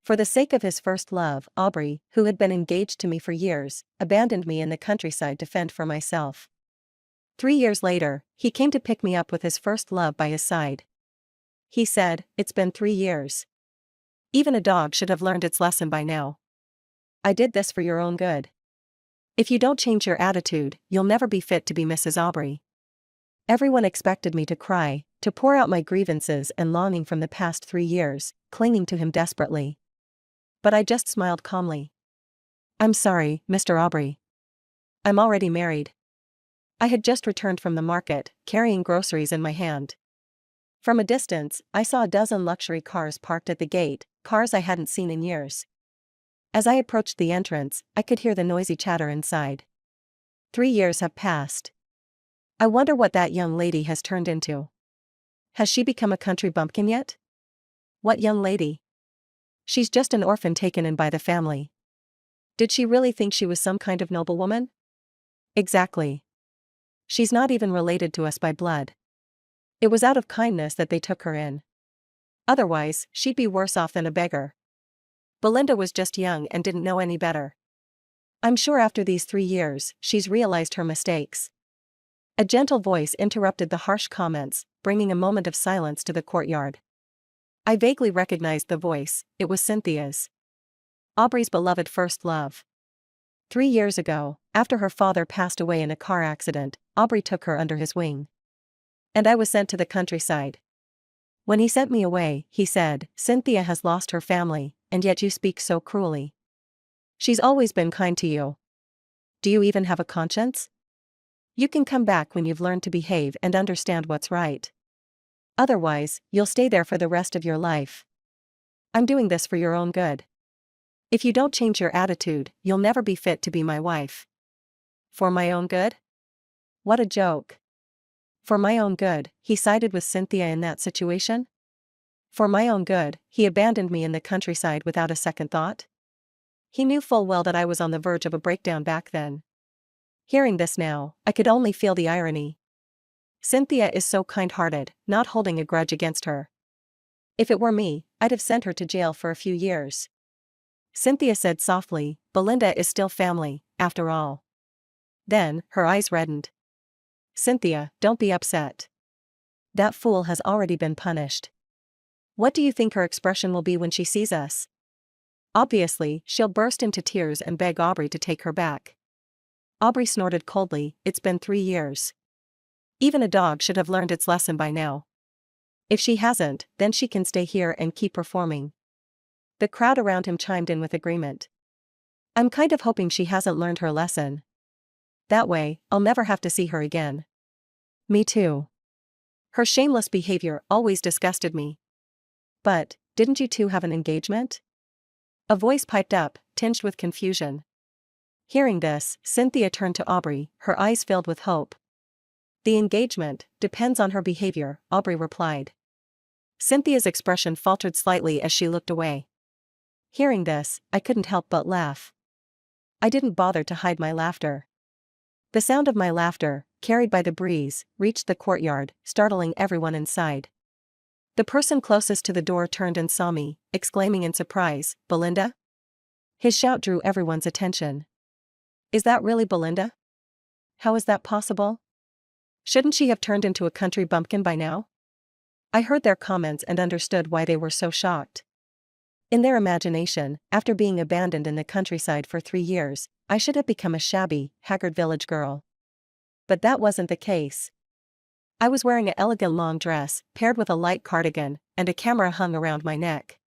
For the sake of his first love, Aubrey, who had been engaged to me for years, abandoned me in the countryside to fend for myself. 3 years later, he came to pick me up with his first love by his side. He said, "It's been 3 years. Even a dog should have learned its lesson by now. I did this for your own good. If you don't change your attitude, you'll never be fit to be Mrs. Aubrey." Everyone expected me to cry, to pour out my grievances and longing from the past 3 years, clinging to him desperately. But I just smiled calmly. "I'm sorry, Mr. Aubrey. I'm already married." I had just returned from the market, carrying groceries in my hand. From a distance, I saw a dozen luxury cars parked at the gate, cars I hadn't seen in years. As I approached the entrance, I could hear the noisy chatter inside. 3 years have passed. I wonder what that young lady has turned into. Has she become a country bumpkin yet? What young lady? She's just an orphan taken in by the family. Did she really think she was some kind of noblewoman? Exactly. She's not even related to us by blood. It was out of kindness that they took her in. Otherwise, she'd be worse off than a beggar. Belinda was just young and didn't know any better. I'm sure after these 3 years, she's realized her mistakes. A gentle voice interrupted the harsh comments, bringing a moment of silence to the courtyard. I vaguely recognized the voice. It was Cynthia's. Aubrey's beloved first love. 3 years ago, after her father passed away in a car accident, Aubrey took her under his wing. And I was sent to the countryside. When he sent me away, he said, "Cynthia has lost her family, and yet you speak so cruelly. She's always been kind to you. Do you even have a conscience? You can come back when you've learned to behave and understand what's right. Otherwise, you'll stay there for the rest of your life. I'm doing this for your own good. If you don't change your attitude, you'll never be fit to be my wife." For my own good? What a joke. For my own good, he sided with Cynthia in that situation? For my own good, he abandoned me in the countryside without a second thought? He knew full well that I was on the verge of a breakdown back then. Hearing this now, I could only feel the irony. Cynthia is so kind-hearted, not holding a grudge against her. If it were me, I'd have sent her to jail for a few years. Cynthia said softly, "Belinda is still family, after all." Then, her eyes reddened. "Cynthia, don't be upset. That fool has already been punished. What do you think her expression will be when she sees us? Obviously, she'll burst into tears and beg Aubrey to take her back." Aubrey snorted coldly. "It's been 3 years. Even a dog should have learned its lesson by now. If she hasn't, then she can stay here and keep performing." The crowd around him chimed in with agreement. "I'm kind of hoping she hasn't learned her lesson. That way, I'll never have to see her again." Me too. Her shameless behavior always disgusted me. "But, didn't you two have an engagement?" A voice piped up, tinged with confusion. Hearing this, Cynthia turned to Aubrey, her eyes filled with hope. "The engagement depends on her behavior," Aubrey replied. Cynthia's expression faltered slightly as she looked away. Hearing this, I couldn't help but laugh. I didn't bother to hide my laughter. The sound of my laughter, carried by the breeze, reached the courtyard, startling everyone inside. The person closest to the door turned and saw me, exclaiming in surprise, "Belinda?" His shout drew everyone's attention. "Is that really Belinda? How is that possible? Shouldn't she have turned into a country bumpkin by now?" I heard their comments and understood why they were so shocked. In their imagination, after being abandoned in the countryside for 3 years, I should have become a shabby, haggard village girl. But that wasn't the case. I was wearing an elegant long dress, paired with a light cardigan, and a camera hung around my neck.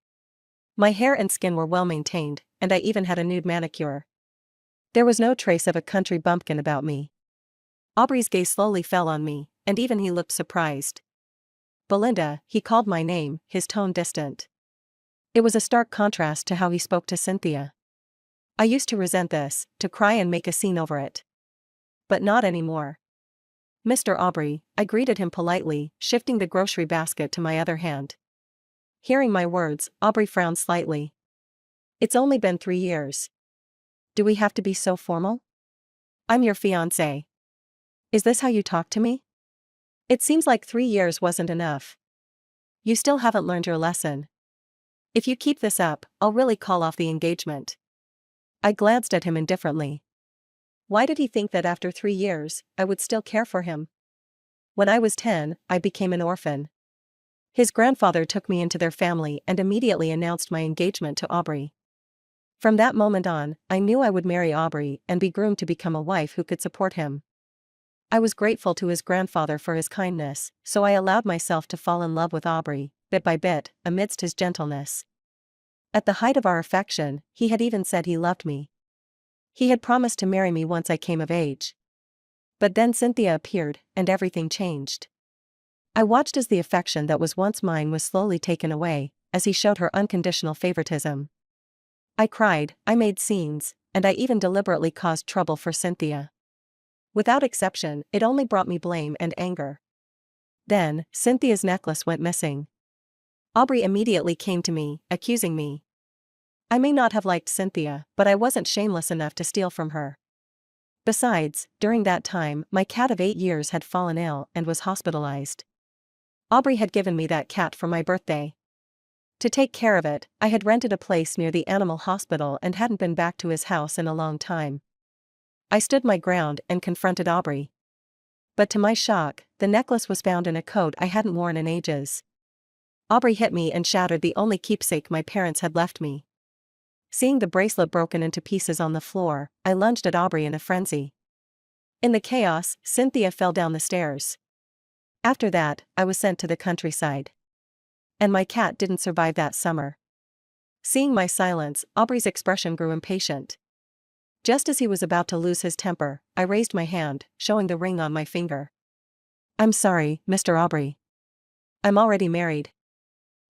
My hair and skin were well maintained, and I even had a nude manicure. There was no trace of a country bumpkin about me. Aubrey's gaze slowly fell on me, and even he looked surprised. "Belinda," he called my name, his tone distant. It was a stark contrast to how he spoke to Cynthia. I used to resent this, to cry and make a scene over it. But not anymore. "Mr. Aubrey," I greeted him politely, shifting the grocery basket to my other hand. Hearing my words, Aubrey frowned slightly. "It's only been 3 years. Do we have to be so formal? I'm your fiancé. Is this how you talk to me? It seems like 3 years wasn't enough. You still haven't learned your lesson." If you keep this up, I'll really call off the engagement. I glanced at him indifferently. Why did he think that after 3 years, I would still care for him? When I was 10, I became an orphan. His grandfather took me into their family and immediately announced my engagement to Aubrey. From that moment on, I knew I would marry Aubrey and be groomed to become a wife who could support him. I was grateful to his grandfather for his kindness, so I allowed myself to fall in love with Aubrey, bit by bit, amidst his gentleness. At the height of our affection, he had even said he loved me. He had promised to marry me once I came of age. But then Cynthia appeared, and everything changed. I watched as the affection that was once mine was slowly taken away, as he showed her unconditional favoritism. I cried, I made scenes, and I even deliberately caused trouble for Cynthia. Without exception, it only brought me blame and anger. Then, Cynthia's necklace went missing. Aubrey immediately came to me, accusing me. I may not have liked Cynthia, but I wasn't shameless enough to steal from her. Besides, during that time, my cat of 8 years had fallen ill and was hospitalized. Aubrey had given me that cat for my birthday. To take care of it, I had rented a place near the animal hospital and hadn't been back to his house in a long time. I stood my ground and confronted Aubrey. But to my shock, the necklace was found in a coat I hadn't worn in ages. Aubrey hit me and shattered the only keepsake my parents had left me. Seeing the bracelet broken into pieces on the floor, I lunged at Aubrey in a frenzy. In the chaos, Cynthia fell down the stairs. After that, I was sent to the countryside. And my cat didn't survive that summer. Seeing my silence, Aubrey's expression grew impatient. Just as he was about to lose his temper, I raised my hand, showing the ring on my finger. I'm sorry, Mr. Aubrey. I'm already married.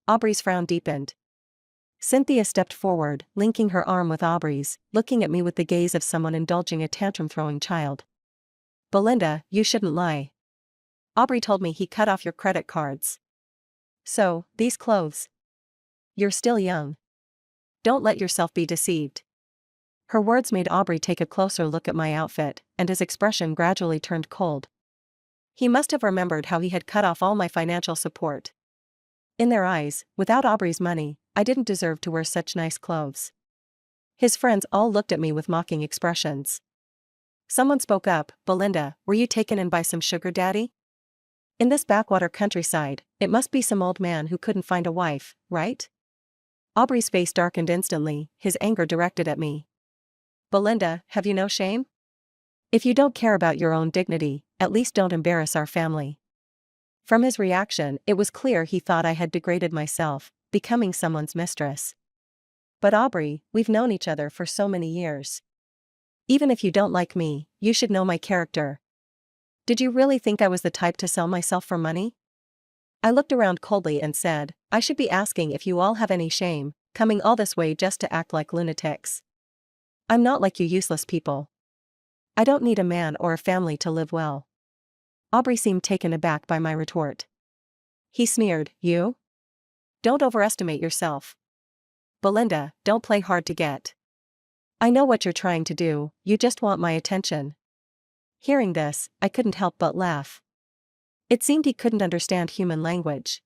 Aubrey's frown deepened. Cynthia stepped forward, linking her arm with Aubrey's, looking at me with the gaze of someone indulging a tantrum-throwing child. Belinda, you shouldn't lie. Aubrey told me he cut off your credit cards. So, these clothes. You're still young. Don't let yourself be deceived. Her words made Aubrey take a closer look at my outfit, and his expression gradually turned cold. He must have remembered how he had cut off all my financial support. In their eyes, without Aubrey's money, I didn't deserve to wear such nice clothes. His friends all looked at me with mocking expressions. Someone spoke up, Belinda, were you taken in by some sugar daddy? In this backwater countryside, it must be some old man who couldn't find a wife, right? Aubrey's face darkened instantly, his anger directed at me. Belinda, have you no shame? If you don't care about your own dignity, at least don't embarrass our family. From his reaction, it was clear he thought I had degraded myself, becoming someone's mistress. But Aubrey, we've known each other for so many years. Even if you don't like me, you should know my character. Did you really think I was the type to sell myself for money? I looked around coldly and said, I should be asking if you all have any shame, coming all this way just to act like lunatics. I'm not like you useless people. I don't need a man or a family to live well. Aubrey seemed taken aback by my retort. He sneered, you? Don't overestimate yourself. Belinda, don't play hard to get. I know what you're trying to do, you just want my attention. Hearing this, I couldn't help but laugh. It seemed he couldn't understand human language.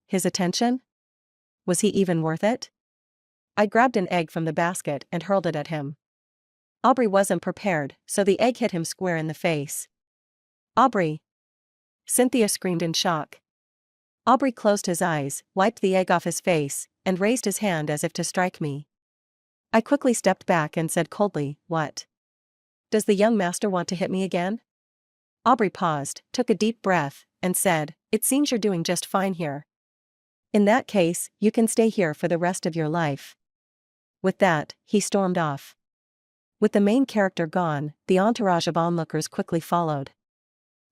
His attention? Was he even worth it? I grabbed an egg from the basket and hurled it at him. Aubrey wasn't prepared, so the egg hit him square in the face. Aubrey! Cynthia screamed in shock. Aubrey closed his eyes, wiped the egg off his face, and raised his hand as if to strike me. I quickly stepped back and said coldly, What? Does the young master want to hit me again? Aubrey paused, took a deep breath, and said, It seems you're doing just fine here. In that case, you can stay here for the rest of your life. With that, he stormed off. With the main character gone, the entourage of onlookers quickly followed.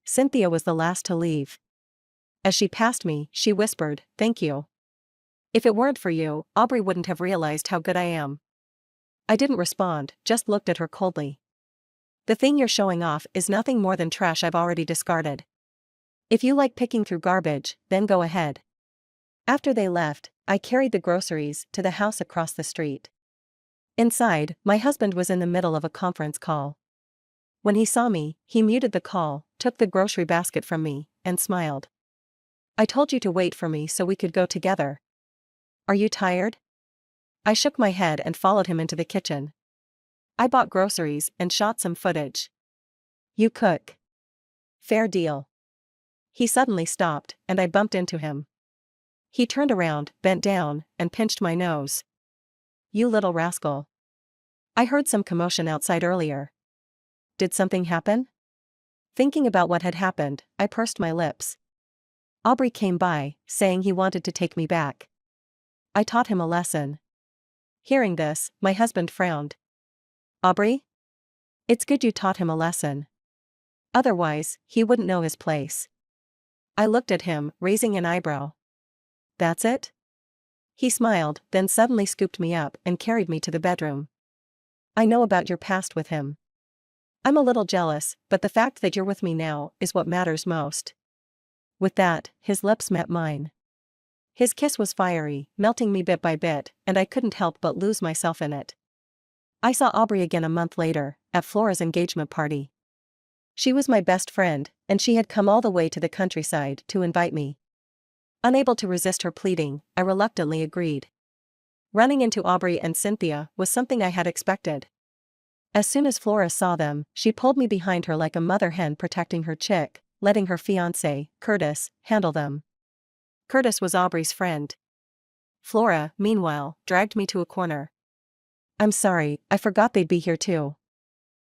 Cynthia was the last to leave. As she passed me, she whispered, Thank you. If it weren't for you, Aubrey wouldn't have realized how good I am. I didn't respond, just looked at her coldly. The thing you're showing off is nothing more than trash I've already discarded. If you like picking through garbage, then go ahead. After they left, I carried the groceries to the house across the street. Inside, my husband was in the middle of a conference call. When he saw me, he muted the call, took the grocery basket from me, and smiled. I told you to wait for me so we could go together. Are you tired? I shook my head and followed him into the kitchen. I bought groceries and shot some footage. You cook. Fair deal. He suddenly stopped, and I bumped into him. He turned around, bent down, and pinched my nose. You little rascal. I heard some commotion outside earlier. Did something happen? Thinking about what had happened, I pursed my lips. Aubrey came by, saying he wanted to take me back. I taught him a lesson. Hearing this, my husband frowned. Aubrey? It's good you taught him a lesson. Otherwise, he wouldn't know his place. I looked at him, raising an eyebrow. That's it? He smiled, then suddenly scooped me up and carried me to the bedroom. I know about your past with him. I'm a little jealous, but the fact that you're with me now is what matters most. With that, his lips met mine. His kiss was fiery, melting me bit by bit, and I couldn't help but lose myself in it. I saw Aubrey again a month later, at Flora's engagement party. She was my best friend, and she had come all the way to the countryside to invite me. Unable to resist her pleading, I reluctantly agreed. Running into Aubrey and Cynthia was something I had expected. As soon as Flora saw them, she pulled me behind her like a mother hen protecting her chick, letting her fiancé, Curtis, handle them. Curtis was Aubrey's friend. Flora, meanwhile, dragged me to a corner. I'm sorry, I forgot they'd be here too.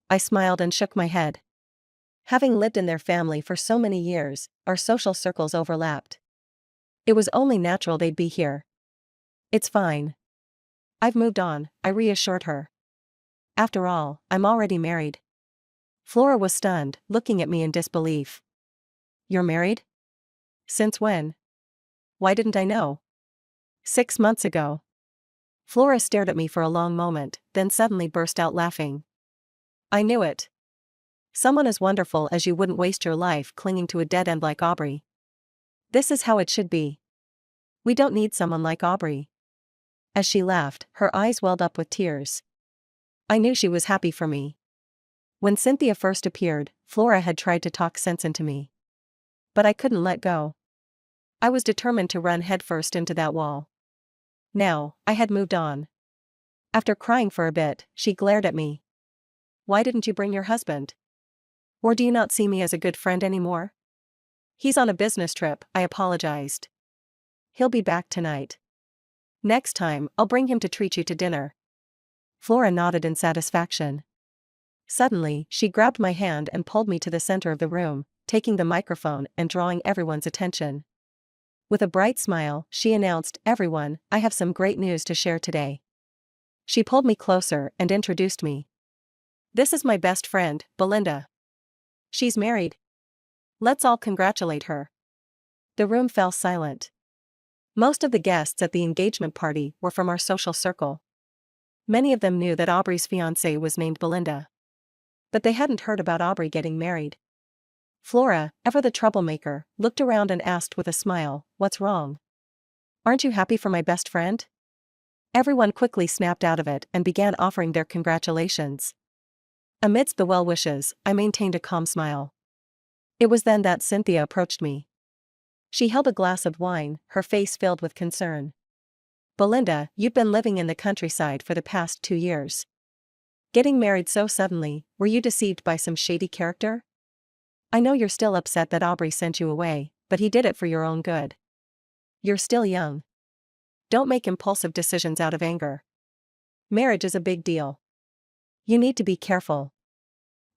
I smiled and shook my head. Having lived in their family for so many years, our social circles overlapped. It was only natural they'd be here. It's fine. I've moved on, I reassured her. After all, I'm already married. Flora was stunned, looking at me in disbelief. You're married? Since when? Why didn't I know? 6 months ago. Flora stared at me for a long moment, then suddenly burst out laughing. I knew it. Someone as wonderful as you wouldn't waste your life clinging to a dead end like Aubrey. This is how it should be. We don't need someone like Aubrey. As she laughed, her eyes welled up with tears. I knew she was happy for me. When Cynthia first appeared, Flora had tried to talk sense into me. But I couldn't let go. I was determined to run headfirst into that wall. Now, I had moved on. After crying for a bit, she glared at me. Why didn't you bring your husband? Or do you not see me as a good friend anymore? He's on a business trip, I apologized. He'll be back tonight. Next time, I'll bring him to treat you to dinner. Flora nodded in satisfaction. Suddenly, she grabbed my hand and pulled me to the center of the room, taking the microphone and drawing everyone's attention. With a bright smile, she announced, Everyone, I have some great news to share today. She pulled me closer and introduced me. This is my best friend, Belinda. She's married. Let's all congratulate her. The room fell silent. Most of the guests at the engagement party were from our social circle. Many of them knew that Aubrey's fiancée was named Belinda. But they hadn't heard about Aubrey getting married. Flora, ever the troublemaker, looked around and asked with a smile, What's wrong? Aren't you happy for my best friend? Everyone quickly snapped out of it and began offering their congratulations. Amidst the well wishes, I maintained a calm smile. It was then that Cynthia approached me. She held a glass of wine, her face filled with concern. Belinda, you've been living in the countryside for the past 2 years. Getting married so suddenly, were you deceived by some shady character? I know you're still upset that Aubrey sent you away, but he did it for your own good. You're still young. Don't make impulsive decisions out of anger. Marriage is a big deal. You need to be careful.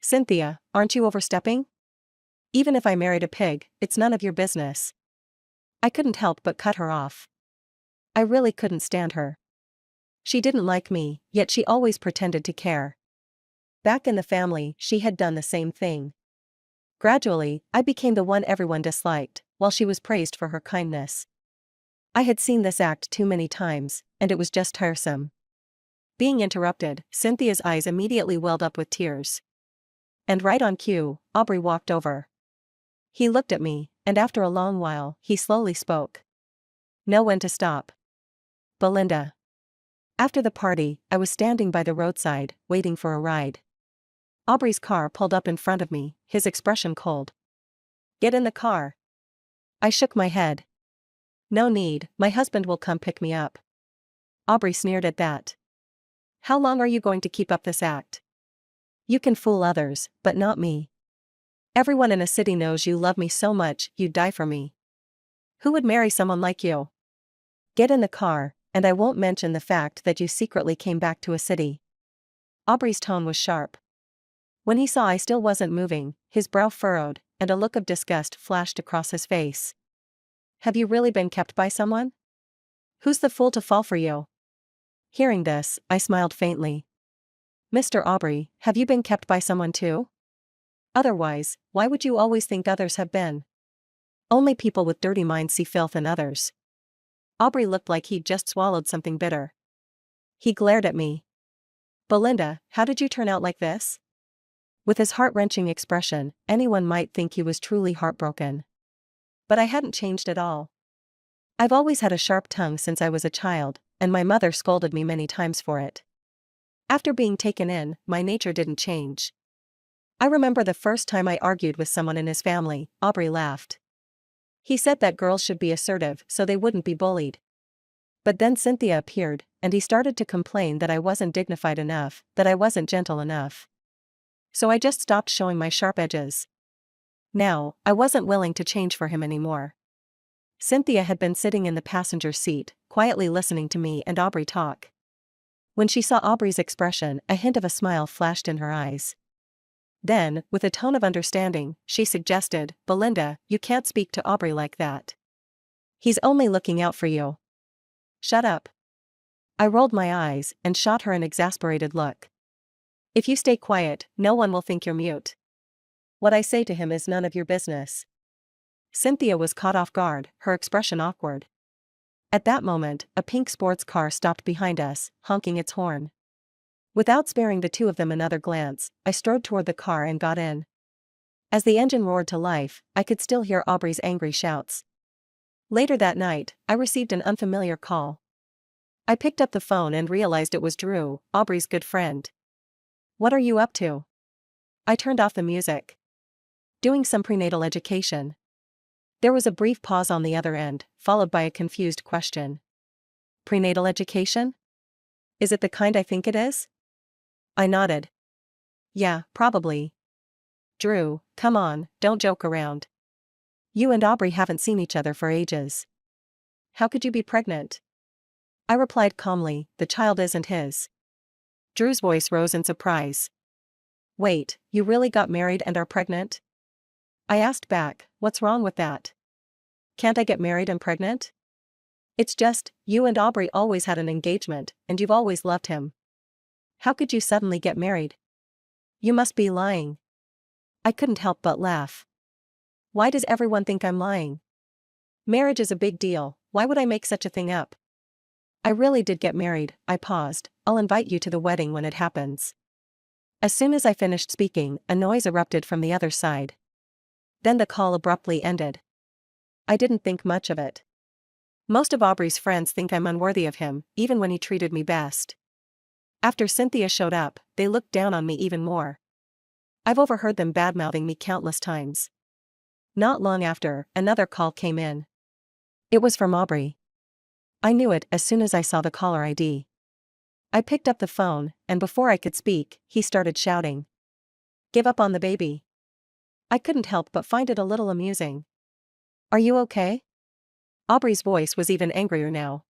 Cynthia, aren't you overstepping? Even if I married a pig, it's none of your business. I couldn't help but cut her off. I really couldn't stand her. She didn't like me, yet she always pretended to care. Back in the family, she had done the same thing. Gradually, I became the one everyone disliked, while she was praised for her kindness. I had seen this act too many times, and it was just tiresome. Being interrupted, Cynthia's eyes immediately welled up with tears. And right on cue, Aubrey walked over. He looked at me, and after a long while, he slowly spoke. Know when to stop. Belinda. After the party, I was standing by the roadside, waiting for a ride. Aubrey's car pulled up in front of me, his expression cold. Get in the car. I shook my head. No need, my husband will come pick me up. Aubrey sneered at that. How long are you going to keep up this act? You can fool others, but not me. Everyone in a city knows you love me so much, you'd die for me. Who would marry someone like you? Get in the car, and I won't mention the fact that you secretly came back to a city. Aubrey's tone was sharp. When he saw I still wasn't moving, his brow furrowed, and a look of disgust flashed across his face. Have you really been kept by someone? Who's the fool to fall for you? Hearing this, I smiled faintly. Mr. Aubrey, have you been kept by someone too? Otherwise, why would you always think others have been? Only people with dirty minds see filth in others. Aubrey looked like he'd just swallowed something bitter. He glared at me. Belinda, how did you turn out like this? With his heart-wrenching expression, anyone might think he was truly heartbroken. But I hadn't changed at all. I've always had a sharp tongue since I was a child, and my mother scolded me many times for it. After being taken in, my nature didn't change. I remember the first time I argued with someone in his family, Aubrey laughed. He said that girls should be assertive so they wouldn't be bullied. But then Cynthia appeared, and he started to complain that I wasn't dignified enough, that I wasn't gentle enough. So I just stopped showing my sharp edges. Now, I wasn't willing to change for him anymore. Cynthia had been sitting in the passenger seat, quietly listening to me and Aubrey talk. When she saw Aubrey's expression, a hint of a smile flashed in her eyes. Then, with a tone of understanding, she suggested, Belinda, you can't speak to Aubrey like that. He's only looking out for you. Shut up. I rolled my eyes and shot her an exasperated look. If you stay quiet, no one will think you're mute. What I say to him is none of your business. Cynthia was caught off guard, her expression awkward. At that moment, a pink sports car stopped behind us, honking its horn. Without sparing the two of them another glance, I strode toward the car and got in. As the engine roared to life, I could still hear Aubrey's angry shouts. Later that night, I received an unfamiliar call. I picked up the phone and realized it was Drew, Aubrey's good friend. What are you up to? I turned off the music. Doing some prenatal education. There was a brief pause on the other end, followed by a confused question. Prenatal education? Is it the kind I think it is? I nodded. Yeah, probably. Drew, come on, don't joke around. You and Aubrey haven't seen each other for ages. How could you be pregnant? I replied calmly, the child isn't his. Drew's voice rose in surprise. Wait, you really got married and are pregnant? I asked back, what's wrong with that? Can't I get married and pregnant? It's just, you and Aubrey always had an engagement, and you've always loved him. How could you suddenly get married? You must be lying. I couldn't help but laugh. Why does everyone think I'm lying? Marriage is a big deal, why would I make such a thing up? I really did get married, I paused, I'll invite you to the wedding when it happens. As soon as I finished speaking, a noise erupted from the other side. Then the call abruptly ended. I didn't think much of it. Most of Aubrey's friends think I'm unworthy of him, even when he treated me best. After Cynthia showed up, they looked down on me even more. I've overheard them badmouthing me countless times. Not long after, another call came in. It was from Aubrey. I knew it as soon as I saw the caller ID. I picked up the phone, and before I could speak, he started shouting. Give up on the baby. I couldn't help but find it a little amusing. Are you okay? Aubrey's voice was even angrier now.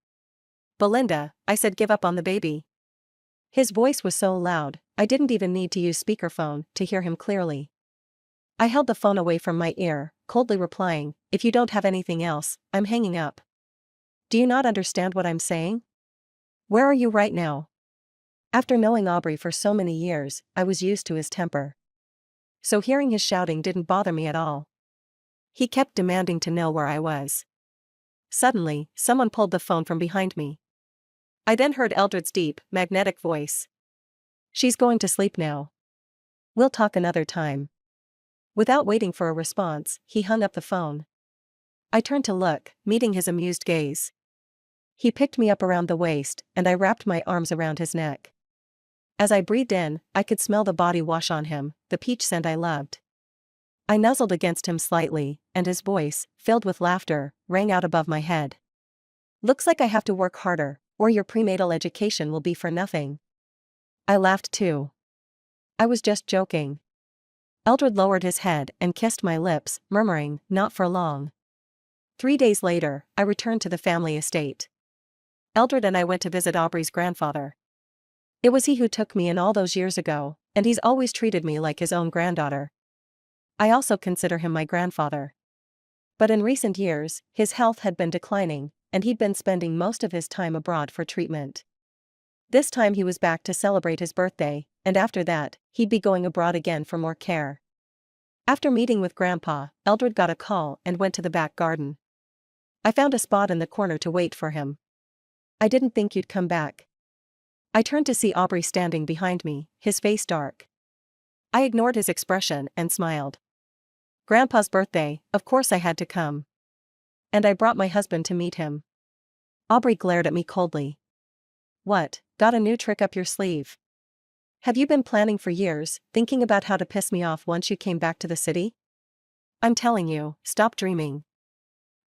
Belinda, I said give up on the baby. His voice was so loud, I didn't even need to use speakerphone to hear him clearly. I held the phone away from my ear, coldly replying, if you don't have anything else, I'm hanging up. Do you not understand what I'm saying? Where are you right now? After knowing Aubrey for so many years, I was used to his temper. So hearing his shouting didn't bother me at all. He kept demanding to know where I was. Suddenly, someone pulled the phone from behind me. I then heard Eldred's deep, magnetic voice. She's going to sleep now. We'll talk another time. Without waiting for a response, he hung up the phone. I turned to look, meeting his amused gaze. He picked me up around the waist, and I wrapped my arms around his neck. As I breathed in, I could smell the body wash on him, the peach scent I loved. I nuzzled against him slightly, and his voice, filled with laughter, rang out above my head. Looks like I have to work harder, or your prenatal education will be for nothing. I laughed too. I was just joking. Eldred lowered his head and kissed my lips, murmuring, "Not for long." 3 days later, I returned to the family estate. Eldred and I went to visit Aubrey's grandfather. It was he who took me in all those years ago, and he's always treated me like his own granddaughter. I also consider him my grandfather. But in recent years, his health had been declining, and he'd been spending most of his time abroad for treatment. This time he was back to celebrate his birthday, and after that, he'd be going abroad again for more care. After meeting with Grandpa, Eldred got a call and went to the back garden. I found a spot in the corner to wait for him. "I didn't think you'd come back." I turned to see Aubrey standing behind me, his face dark. I ignored his expression and smiled. "Grandpa's birthday, of course I had to come. And I brought my husband to meet him." Aubrey glared at me coldly. "What, got a new trick up your sleeve? Have you been planning for years, thinking about how to piss me off once you came back to the city? I'm telling you, stop dreaming.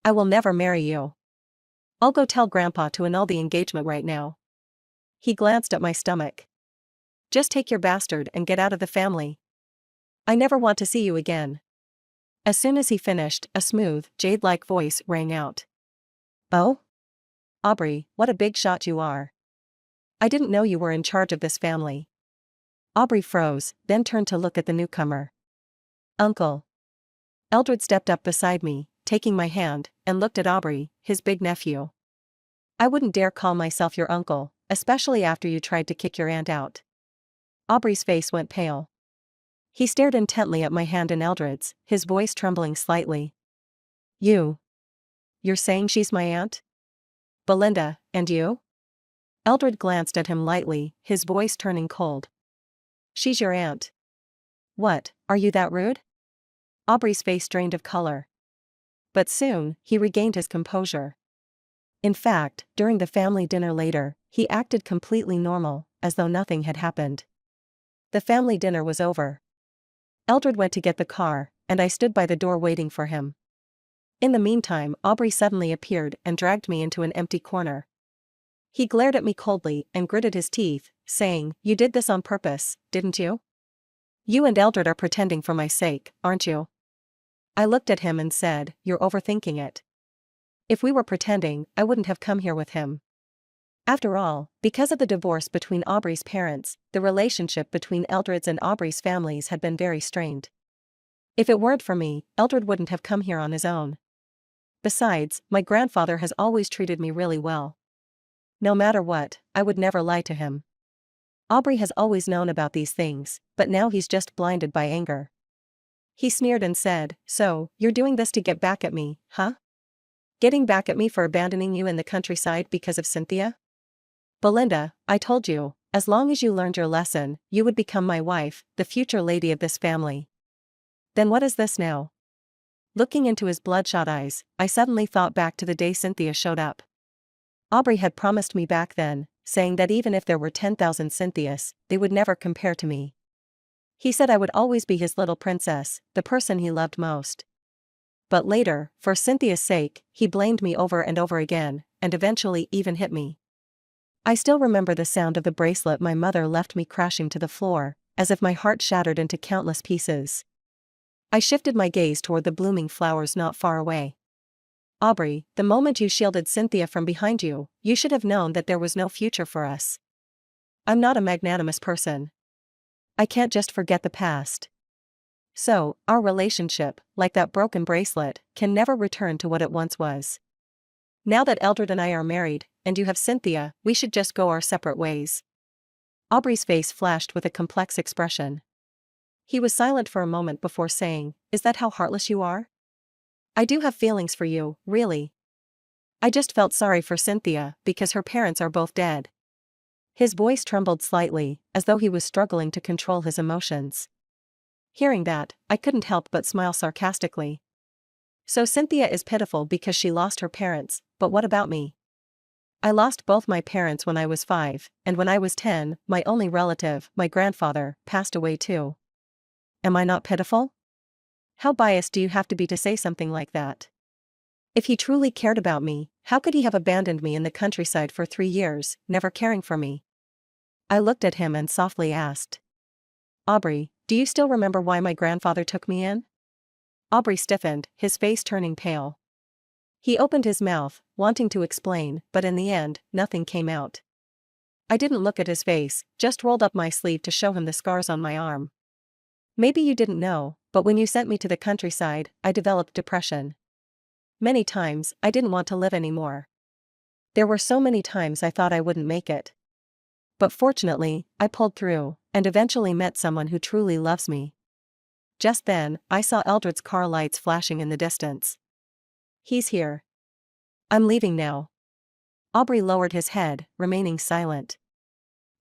I will never marry you. I'll go tell Grandpa to annul the engagement right now." He glanced at my stomach. "Just take your bastard and get out of the family. I never want to see you again." As soon as he finished, a smooth, jade-like voice rang out. "Oh? Aubrey, what a big shot you are. I didn't know you were in charge of this family." Aubrey froze, then turned to look at the newcomer. "Uncle." Eldred stepped up beside me, taking my hand, and looked at Aubrey, his big nephew. "I wouldn't dare call myself your uncle, especially after you tried to kick your aunt out." Aubrey's face went pale. He stared intently at my hand in Eldred's, his voice trembling slightly. You're saying she's my aunt? Belinda, and you?" Eldred glanced at him lightly, his voice turning cold. "She's your aunt. What, are you that rude?" Aubrey's face drained of color. But soon, he regained his composure. In fact, during the family dinner later, he acted completely normal, as though nothing had happened. The family dinner was over. Eldred went to get the car, and I stood by the door waiting for him. In the meantime, Aubrey suddenly appeared and dragged me into an empty corner. He glared at me coldly and gritted his teeth, saying, "You did this on purpose, didn't you? You and Eldred are pretending for my sake, aren't you?" I looked at him and said, "You're overthinking it. If we were pretending, I wouldn't have come here with him." After all, because of the divorce between Aubrey's parents, the relationship between Eldred's and Aubrey's families had been very strained. If it weren't for me, Eldred wouldn't have come here on his own. Besides, my grandfather has always treated me really well. No matter what, I would never lie to him. Aubrey has always known about these things, but now he's just blinded by anger. He sneered and said, "So, you're doing this to get back at me, huh? Getting back at me for abandoning you in the countryside because of Cynthia? Belinda, I told you, as long as you learned your lesson, you would become my wife, the future lady of this family. Then what is this now?" Looking into his bloodshot eyes, I suddenly thought back to the day Cynthia showed up. Aubrey had promised me back then, saying that even if there were 10,000 Cynthias, they would never compare to me. He said I would always be his little princess, the person he loved most. But later, for Cynthia's sake, he blamed me over and over again, and eventually even hit me. I still remember the sound of the bracelet my mother left me crashing to the floor, as if my heart shattered into countless pieces. I shifted my gaze toward the blooming flowers not far away. "Aubrey, the moment you shielded Cynthia from behind you, you should have known that there was no future for us. I'm not a magnanimous person. I can't just forget the past. So, our relationship, like that broken bracelet, can never return to what it once was. Now that Eldred and I are married, and you have Cynthia, we should just go our separate ways." Aubrey's face flashed with a complex expression. He was silent for a moment before saying, "Is that how heartless you are? I do have feelings for you, really. I just felt sorry for Cynthia, because her parents are both dead." His voice trembled slightly, as though he was struggling to control his emotions. Hearing that, I couldn't help but smile sarcastically. "So Cynthia is pitiful because she lost her parents, but what about me? I lost both my parents when I was 5, and when I was 10, my only relative, my grandfather, passed away too. Am I not pitiful? How biased do you have to be to say something like that?" If he truly cared about me, how could he have abandoned me in the countryside for 3 years, never caring for me? I looked at him and softly asked. Aubrey, do you still remember why my grandfather took me in? Aubrey stiffened, his face turning pale. He opened his mouth, wanting to explain, but in the end, nothing came out. I didn't look at his face, just rolled up my sleeve to show him the scars on my arm. Maybe you didn't know, but when you sent me to the countryside, I developed depression. Many times, I didn't want to live anymore. There were so many times I thought I wouldn't make it. But fortunately, I pulled through, and eventually met someone who truly loves me. Just then, I saw Eldred's car lights flashing in the distance. He's here. I'm leaving now. Aubrey lowered his head, remaining silent.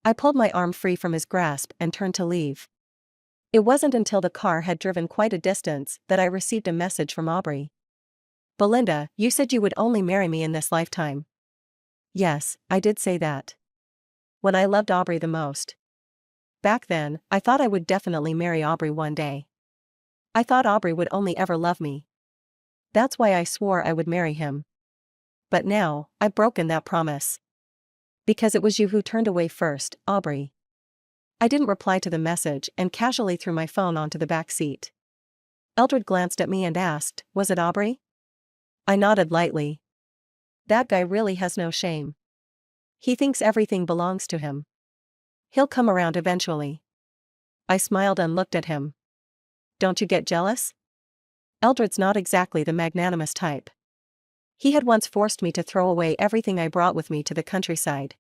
I pulled my arm free from his grasp and turned to leave. It wasn't until the car had driven quite a distance that I received a message from Aubrey. Belinda, you said you would only marry me in this lifetime. Yes, I did say that. When I loved Aubrey the most. Back then, I thought I would definitely marry Aubrey one day. I thought Aubrey would only ever love me. That's why I swore I would marry him. But now, I've broken that promise. Because it was you who turned away first, Aubrey. I didn't reply to the message and casually threw my phone onto the back seat. Eldred glanced at me and asked, was it Aubrey? I nodded lightly. That guy really has no shame. He thinks everything belongs to him. He'll come around eventually. I smiled and looked at him. Don't you get jealous? Eldred's not exactly the magnanimous type. He had once forced me to throw away everything I brought with me to the countryside.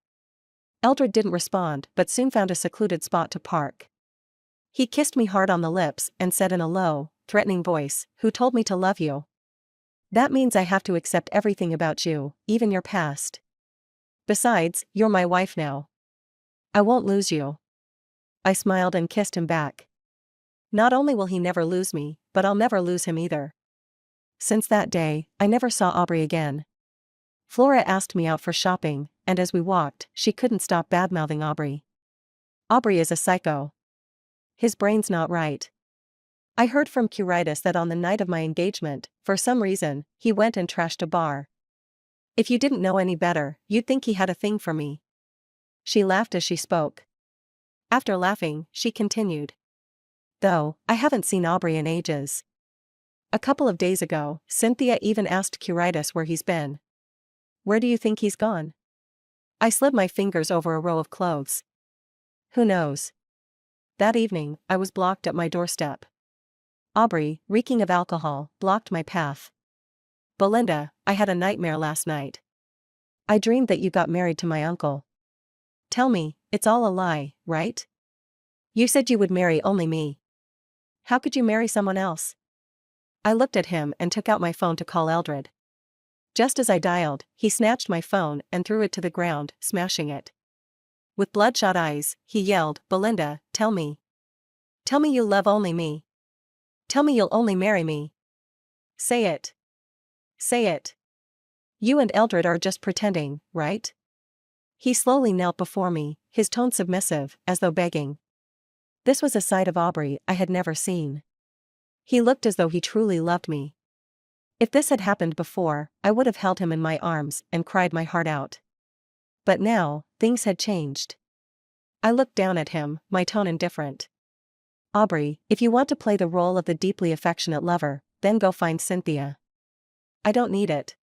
Eldred didn't respond but soon found a secluded spot to park. He kissed me hard on the lips and said in a low, threatening voice, "Who told me to love you? That means I have to accept everything about you, even your past. Besides, you're my wife now. I won't lose you." I smiled and kissed him back. Not only will he never lose me, but I'll never lose him either. Since that day, I never saw Aubrey again. Flora asked me out for shopping, and as we walked, she couldn't stop badmouthing Aubrey. Aubrey is a psycho. His brain's not right. I heard from Curitis that on the night of my engagement, for some reason, he went and trashed a bar. If you didn't know any better, you'd think he had a thing for me. She laughed as she spoke. After laughing, she continued. Though, I haven't seen Aubrey in ages. A couple of days ago, Cynthia even asked Curitis where he's been. Where do you think he's gone? I slid my fingers over a row of clothes. Who knows? That evening, I was blocked at my doorstep. Aubrey, reeking of alcohol, blocked my path. Belinda, I had a nightmare last night. I dreamed that you got married to my uncle. Tell me, it's all a lie, right? You said you would marry only me. How could you marry someone else? I looked at him and took out my phone to call Eldred. Just as I dialed, he snatched my phone and threw it to the ground, smashing it. With bloodshot eyes, he yelled, Belinda, tell me. Tell me you love only me. Tell me you'll only marry me. Say it. Say it. You and Eldred are just pretending, right? He slowly knelt before me, his tone submissive, as though begging. This was a side of Aubrey I had never seen. He looked as though he truly loved me. If this had happened before, I would have held him in my arms and cried my heart out. But now, things had changed. I looked down at him, my tone indifferent. Aubrey, if you want to play the role of the deeply affectionate lover, then go find Cynthia. I don't need it.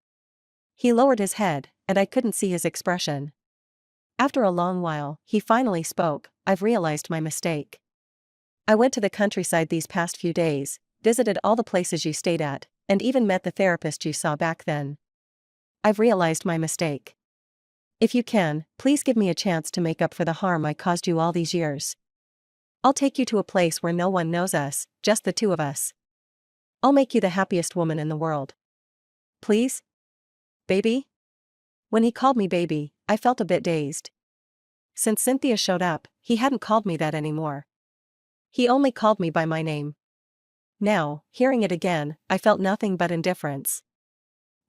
He lowered his head, and I couldn't see his expression. After a long while, he finally spoke, I've realized my mistake. I went to the countryside these past few days, visited all the places you stayed at, and even met the therapist you saw back then. I've realized my mistake. If you can, please give me a chance to make up for the harm I caused you all these years. I'll take you to a place where no one knows us, just the two of us. I'll make you the happiest woman in the world. Please? Baby? When he called me baby, I felt a bit dazed. Since Cynthia showed up, he hadn't called me that anymore. He only called me by my name. Now, hearing it again, I felt nothing but indifference.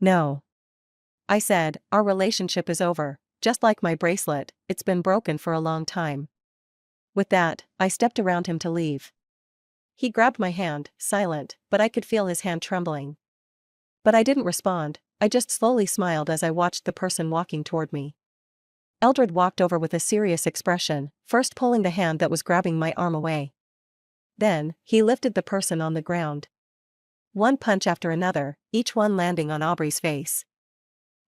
No. I said, our relationship is over, just like my bracelet, it's been broken for a long time. With that, I stepped around him to leave. He grabbed my hand, silent, but I could feel his hand trembling. But I didn't respond, I just slowly smiled as I watched the person walking toward me. Eldred walked over with a serious expression, first pulling the hand that was grabbing my arm away. Then, he lifted the person on the ground. One punch after another, each one landing on Aubrey's face.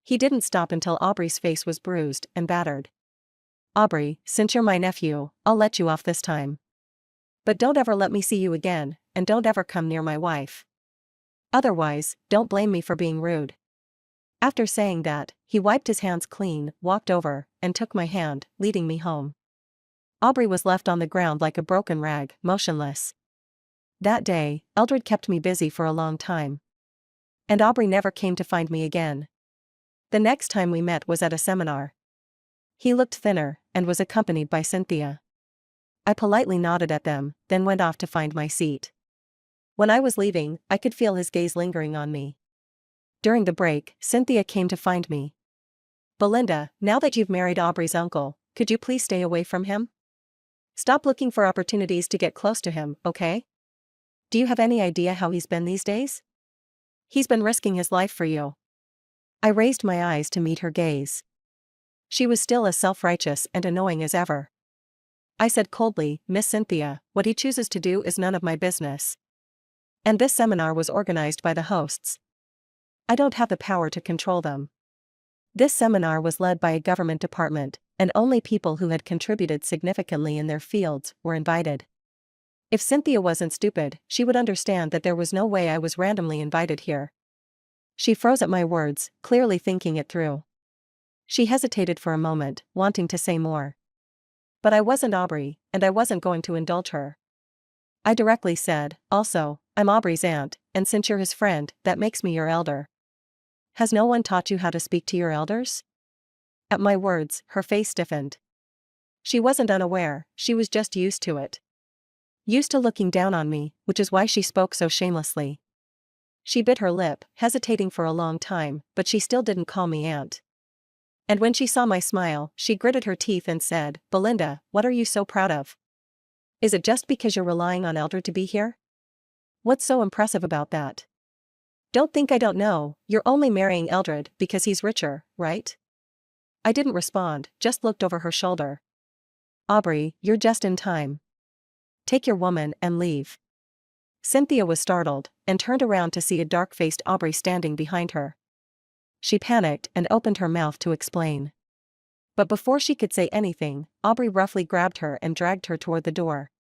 He didn't stop until Aubrey's face was bruised and battered. "Aubrey, since you're my nephew, I'll let you off this time. But don't ever let me see you again, and don't ever come near my wife. Otherwise, don't blame me for being rude." After saying that, he wiped his hands clean, walked over, and took my hand, leading me home. Aubrey was left on the ground like a broken rag, motionless. That day, Eldred kept me busy for a long time. And Aubrey never came to find me again. The next time we met was at a seminar. He looked thinner, and was accompanied by Cynthia. I politely nodded at them, then went off to find my seat. When I was leaving, I could feel his gaze lingering on me. During the break, Cynthia came to find me. "Belinda, now that you've married Aubrey's uncle, could you please stay away from him? Stop looking for opportunities to get close to him, okay? Do you have any idea how he's been these days? He's been risking his life for you." I raised my eyes to meet her gaze. She was still as self-righteous and annoying as ever. I said coldly, "Miss Cynthia, what he chooses to do is none of my business. And this seminar was organized by the hosts. I don't have the power to control them." This seminar was led by a government department, and only people who had contributed significantly in their fields were invited. If Cynthia wasn't stupid, she would understand that there was no way I was randomly invited here. She froze at my words, clearly thinking it through. She hesitated for a moment, wanting to say more. But I wasn't Aubrey, and I wasn't going to indulge her. I directly said, "Also, I'm Aubrey's aunt, and since you're his friend, that makes me your elder. Has no one taught you how to speak to your elders?" At my words, her face stiffened. She wasn't unaware, she was just used to it. Used to looking down on me, which is why she spoke so shamelessly. She bit her lip, hesitating for a long time, but she still didn't call me aunt. And when she saw my smile, she gritted her teeth and said, "Belinda, what are you so proud of? Is it just because you're relying on Eldred to be here? What's so impressive about that? Don't think I don't know, you're only marrying Eldred because he's richer, right?" I didn't respond, just looked over her shoulder. "Aubrey, you're just in time. Take your woman and leave." Cynthia was startled, and turned around to see a dark-faced Aubrey standing behind her. She panicked and opened her mouth to explain. But before she could say anything, Aubrey roughly grabbed her and dragged her toward the door.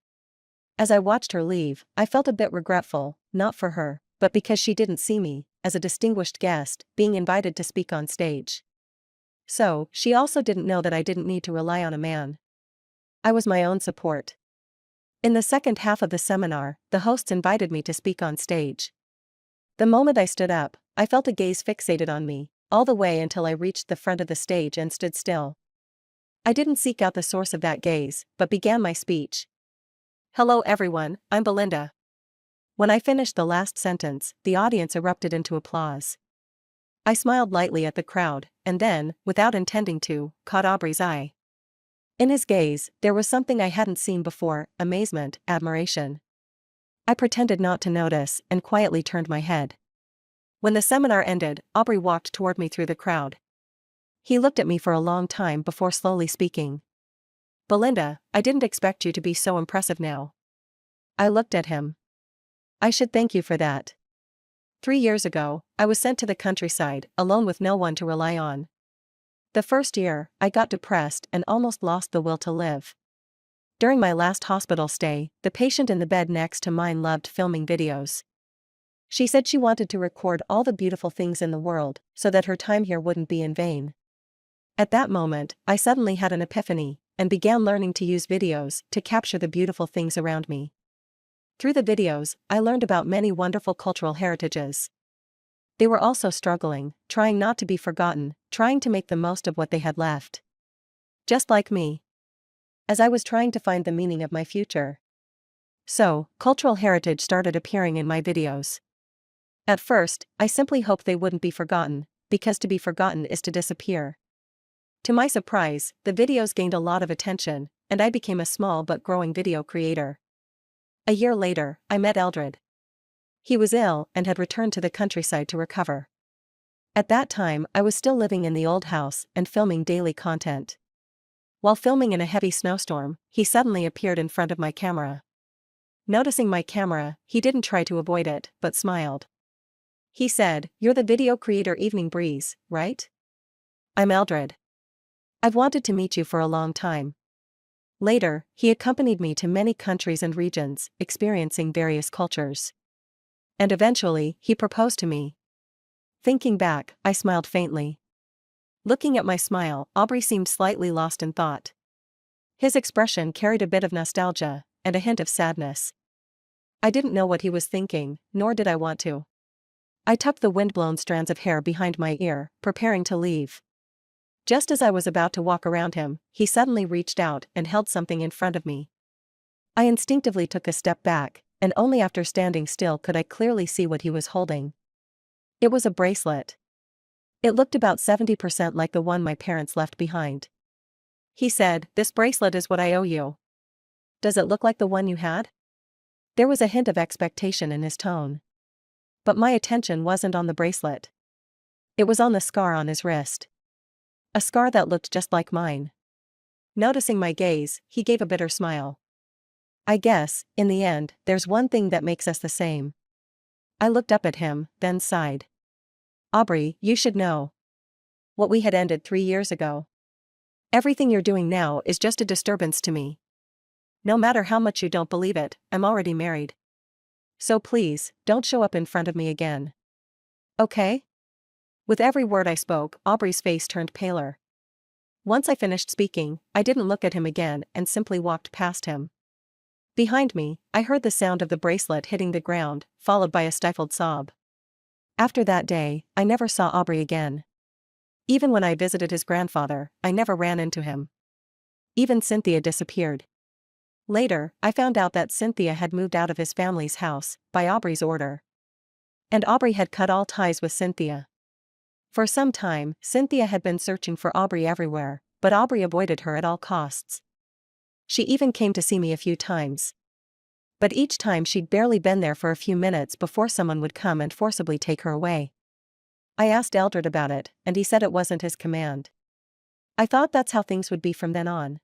As I watched her leave, I felt a bit regretful, not for her, but because she didn't see me, as a distinguished guest, being invited to speak on stage. So, she also didn't know that I didn't need to rely on a man. I was my own support. In the second half of the seminar, the hosts invited me to speak on stage. The moment I stood up, I felt a gaze fixated on me, all the way until I reached the front of the stage and stood still. I didn't seek out the source of that gaze, but began my speech. "Hello everyone, I'm Belinda." When I finished the last sentence, the audience erupted into applause. I smiled lightly at the crowd, and then, without intending to, caught Aubrey's eye. In his gaze, there was something I hadn't seen before: amazement, admiration. I pretended not to notice, and quietly turned my head. When the seminar ended, Aubrey walked toward me through the crowd. He looked at me for a long time before slowly speaking. "Belinda, I didn't expect you to be so impressive now." I looked at him. "I should thank you for that. 3 years ago, I was sent to the countryside, alone with no one to rely on. The first year, I got depressed and almost lost the will to live. During my last hospital stay, the patient in the bed next to mine loved filming videos. She said she wanted to record all the beautiful things in the world, so that her time here wouldn't be in vain. At that moment, I suddenly had an epiphany, and began learning to use videos to capture the beautiful things around me. Through the videos, I learned about many wonderful cultural heritages. They were also struggling, trying not to be forgotten, trying to make the most of what they had left. Just like me. As I was trying to find the meaning of my future. So, cultural heritage started appearing in my videos. At first, I simply hoped they wouldn't be forgotten, because to be forgotten is to disappear. To my surprise, the videos gained a lot of attention, and I became a small but growing video creator. A year later, I met Eldred. He was ill and had returned to the countryside to recover. At that time, I was still living in the old house and filming daily content. While filming in a heavy snowstorm, he suddenly appeared in front of my camera. Noticing my camera, he didn't try to avoid it, but smiled. He said, "You're the video creator Evening Breeze, right? I'm Eldred. I've wanted to meet you for a long time." Later, he accompanied me to many countries and regions, experiencing various cultures. And eventually, he proposed to me. Thinking back, I smiled faintly. Looking at my smile, Aubrey seemed slightly lost in thought. His expression carried a bit of nostalgia, and a hint of sadness. I didn't know what he was thinking, nor did I want to. I tucked the windblown strands of hair behind my ear, preparing to leave. Just as I was about to walk around him, he suddenly reached out and held something in front of me. I instinctively took a step back, and only after standing still could I clearly see what he was holding. It was a bracelet. It looked about 70% like the one my parents left behind. He said, "This bracelet is what I owe you. Does it look like the one you had?" There was a hint of expectation in his tone. But my attention wasn't on the bracelet. It was on the scar on his wrist. A scar that looked just like mine. Noticing my gaze, he gave a bitter smile. "I guess, in the end, there's one thing that makes us the same." I looked up at him, then sighed. "Aubrey, you should know. What we had ended 3 years ago. Everything you're doing now is just a disturbance to me. No matter how much you don't believe it, I'm already married. So please, don't show up in front of me again. Okay?" With every word I spoke, Aubrey's face turned paler. Once I finished speaking, I didn't look at him again and simply walked past him. Behind me, I heard the sound of the bracelet hitting the ground, followed by a stifled sob. After that day, I never saw Aubrey again. Even when I visited his grandfather, I never ran into him. Even Cynthia disappeared. Later, I found out that Cynthia had moved out of his family's house, by Aubrey's order. And Aubrey had cut all ties with Cynthia. For some time, Cynthia had been searching for Aubrey everywhere, but Aubrey avoided her at all costs. She even came to see me a few times. But each time she'd barely been there for a few minutes before someone would come and forcibly take her away. I asked Eldred about it, and he said it wasn't his command. I thought that's how things would be from then on.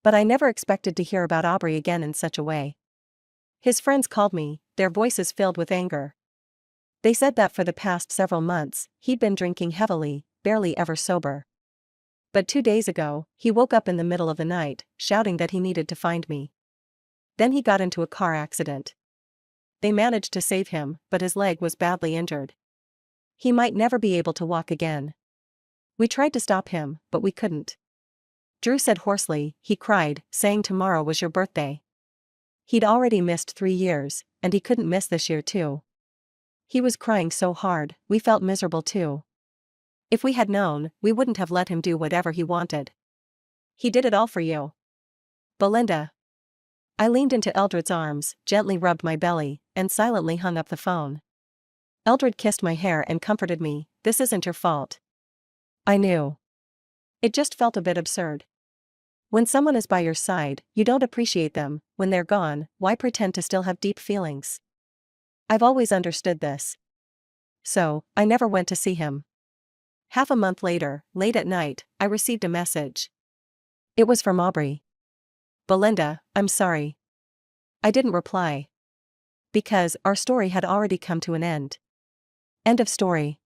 But I never expected to hear about Aubrey again in such a way. His friends called me, their voices filled with anger. They said that for the past several months, he'd been drinking heavily, barely ever sober. But 2 days ago, he woke up in the middle of the night, shouting that he needed to find me. Then he got into a car accident. They managed to save him, but his leg was badly injured. He might never be able to walk again. We tried to stop him, but we couldn't. Drew said hoarsely, he cried, saying tomorrow was your birthday. He'd already missed 3 years, and he couldn't miss this year too. He was crying so hard, we felt miserable too. If we had known, we wouldn't have let him do whatever he wanted. He did it all for you. Belinda. I leaned into Eldred's arms, gently rubbed my belly, and silently hung up the phone. Eldred kissed my hair and comforted me, "This isn't your fault." I knew. It just felt a bit absurd. When someone is by your side, you don't appreciate them. When they're gone, why pretend to still have deep feelings? I've always understood this. So, I never went to see him. Half a month later, late at night, I received a message. It was from Aubrey. "Belinda, I'm sorry." I didn't reply. Because our story had already come to an end. End of story.